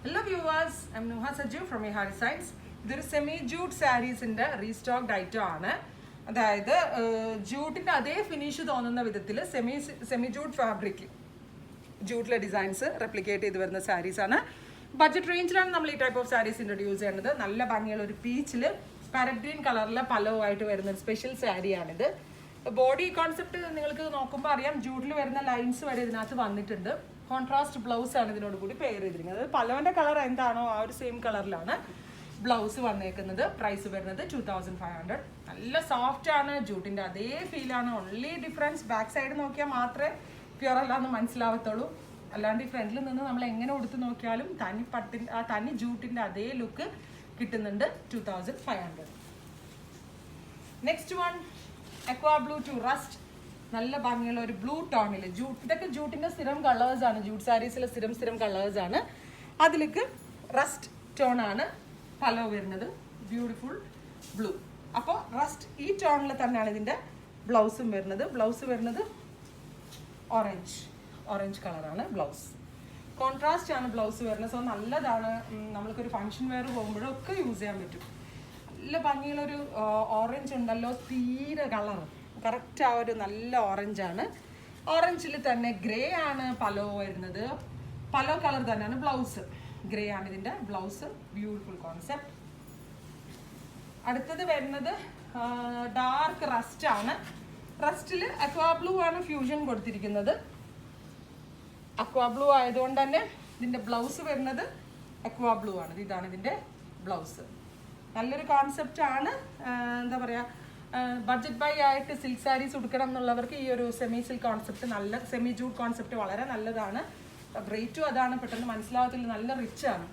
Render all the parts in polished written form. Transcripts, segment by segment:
Hello viewers, I'm Nuha Saju from Ihar Designs. This is semi-jute sarees in the restocked item. അതായത് ജൂട്ടിൻ്റെ അതേ finish തോന്നുന്ന വിധത്തിൽ semi jute fabric ജൂട്ടിലെ designs replicate ചെയ്ത് വരുന്ന സാരീസാണ്. Budget റേഞ്ചിലാണ് നമ്മൾ ഈ ടൈപ്പ് ഓഫ് സാരീസ് ഇൻട്രൊഡ്യൂസ് ചെയ്യുന്നത്. നല്ല ഭംഗിയുള്ള ഒരു പീച്ചിൽ പാരറ്റ് ഗ്രീൻ കളറിലെ പലവുമായിട്ട് വരുന്ന ഒരു സ്പെഷ്യൽ സാരിയാണിത്. ബോഡി കോൺസെപ്റ്റ് നിങ്ങൾക്ക് നോക്കുമ്പോൾ അറിയാം, ജൂട്ടിൽ വരുന്ന ലൈൻസ് വരെ ഇതിനകത്ത് വന്നിട്ടുണ്ട്. കോൺട്രാസ്റ്റ് ബ്ലൗസ് ആണ് ഇതിനോട് കൂടി പെയർ ചെയ്തിരിക്കുന്നത്. അതായത് പലവൻ്റെ കളർ എന്താണോ ആ ഒരു സെയിം കളറിലാണ് ബ്ലൗസ് വന്നേക്കുന്നത്. പ്രൈസ് വരുന്നത് 2500. നല്ല സോഫ്റ്റ് ആണ്, ജൂട്ടിൻ്റെ അതേ ഫീലാണ്. ഓൺലി ഡിഫറൻസ് ബാക്ക് സൈഡ് നോക്കിയാൽ മാത്രമേ പ്യുവർ അല്ലാന്ന് മനസ്സിലാവത്തുള്ളൂ. അല്ലാണ്ട് ഈ ഫ്രണ്ടിൽ നിന്ന് നമ്മൾ എങ്ങനെ കൊടുത്ത് നോക്കിയാലും തനി ജൂട്ടിൻ്റെ അതേ ലുക്ക് കിട്ടുന്നുണ്ട്. 2500. Next one aqua blue to rust. നല്ല ഭംഗിയുള്ള ഒരു ബ്ലൂ ടോണിൽ ഇതൊക്കെ ജൂട്ടിൻ്റെ സ്ഥിരം കളേഴ്സാണ്. ജൂട്ട് സാരീസിലെ സ്ഥിരം കളേഴ്സാണ്. അതിലേക്ക് റസ്റ്റ് ടോണാണ് പലോ വരുന്നത്. Beautiful blue. അപ്പോൾ റസ്റ്റ് ഈ ടോണിൽ തന്നെയാണ് ഇതിൻ്റെ ബ്ലൗസും വരുന്നത്. ബ്ലൗസ് വരുന്നത് ഓറഞ്ച് കളറാണ് ബ്ലൗസ്. കോൺട്രാസ്റ്റ് ആണ് ബ്ലൗസ് വരുന്നത്. സോ നല്ലതാണ്, നമ്മൾക്കൊരു ഫങ്ഷൻ വെയർ പോകുമ്പോഴൊക്കെ യൂസ് ചെയ്യാൻ പറ്റും. നല്ല ഭംഗിയുള്ളൊരു ഓറഞ്ച് ഉണ്ടല്ലോ, തീരെ കളർ കറക്റ്റ് ആ ഒരു നല്ല ഓറഞ്ചാണ്. ഓറഞ്ചിൽ തന്നെ ഗ്രേ ആണ് പലോ വരുന്നത്. പലോ കളർ തന്നെയാണ് ബ്ലൗസ്. ഗ്രേ ആണ് ഇതിൻ്റെ ബ്ലൗസ്. Beautiful concept. അടുത്തത് വരുന്നത് ഡാർക്ക് റസ്റ്റ് ആണ്. റസ്റ്റിൽ അക്വാ ബ്ലൂ ആണ് ഫ്യൂഷൻ കൊടുത്തിരിക്കുന്നത്. അക്വാ ബ്ലൂ ആയതുകൊണ്ട് തന്നെ ഇതിൻ്റെ ബ്ലൗസ് വരുന്നത് അക്വാ ബ്ലൂ ആണ്. ഇതാണ് ഇതിൻ്റെ ബ്ലൗസ്. നല്ലൊരു കോൺസെപ്റ്റ് ആണ്. എന്താ പറയുക, ബഡ്ജറ്റ് ബൈ ആയിട്ട് സിൽക്ക് സാരീസ് ഉടുക്കണം എന്നുള്ളവർക്ക് ഈ ഒരു സെമി സിൽക്ക് കോൺസെപ്റ്റ്, നല്ല സെമി ജൂട്ട് കോൺസെപ്റ്റ് വളരെ നല്ലതാണ്. റേറ്റും അതാണ്, പെട്ടെന്ന് മനസ്സിലാവത്തില്ല, നല്ല റിച്ച് ആണ്.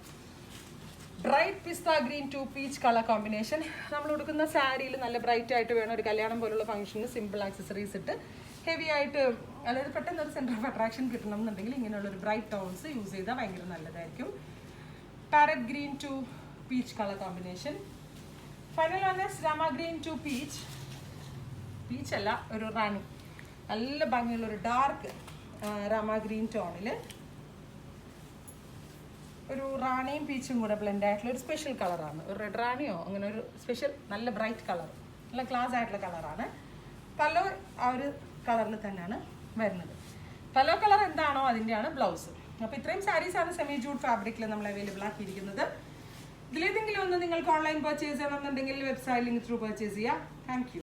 Bright pista green to peach colour combination. നമ്മൾ ഉടുക്കുന്ന സാരിയിൽ നല്ല ബ്രൈറ്റ് ആയിട്ട് വേണം ഒരു കല്യാണം പോലുള്ള ഫംഗ്ഷന് സിമ്പിൾ ആക്സസറീസ് ഇട്ട് ഹെവി ആയിട്ട്, അതായത് പെട്ടെന്ന് ഒരു സെൻറ്റർ ഓഫ് അട്രാക്ഷൻ കിട്ടണം എന്നുണ്ടെങ്കിൽ ഇങ്ങനെയുള്ളൊരു ബ്രൈറ്റ് ടോൺസ് യൂസ് ചെയ്താൽ ഭയങ്കര നല്ലതായിരിക്കും. Parrot green to peach colour combination. Final വന്ന രാമ ഗ്രീൻ ടു പീച്ച് അല്ല, ഒരു റാണി. നല്ല ഭംഗിയുള്ളൊരു ഡാർക്ക് രാമ ഗ്രീൻ ടോണിൽ ഒരു റാണിയും പീച്ചും കൂടെ ബ്ലെൻഡ് ആയിട്ടുള്ള ഒരു സ്പെഷ്യൽ കളറാണ്. ഒരു റെഡ് റാണിയോ അങ്ങനെ ഒരു സ്പെഷ്യൽ നല്ല ബ്രൈറ്റ് കളർ, നല്ല ക്ലാസ് ആയിട്ടുള്ള കളറാണ്. പലോ ആ ഒരു കളറിൽ തന്നെയാണ് വരുന്നത്. പലോ കളർ എന്താണോ അതിൻ്റെയാണ് ബ്ലൗസ്. അപ്പോൾ ഇത്രയും സാരീസാണ് സെമി ജൂട്ട് ഫാബ്രിക്കിൽ നമ്മൾ അവൈലബിൾ ആക്കിയിരിക്കുന്നത്. ഇതിലേതെങ്കിലും ഒന്ന് നിങ്ങൾക്ക് ഓൺലൈൻ പർച്ചേസ് ചെയ്യണമെന്നുണ്ടെങ്കിൽ വെബ്സൈറ്റ് ലിങ്ക് ത്രൂ പർച്ചേസ് ചെയ്യാം. Thank you.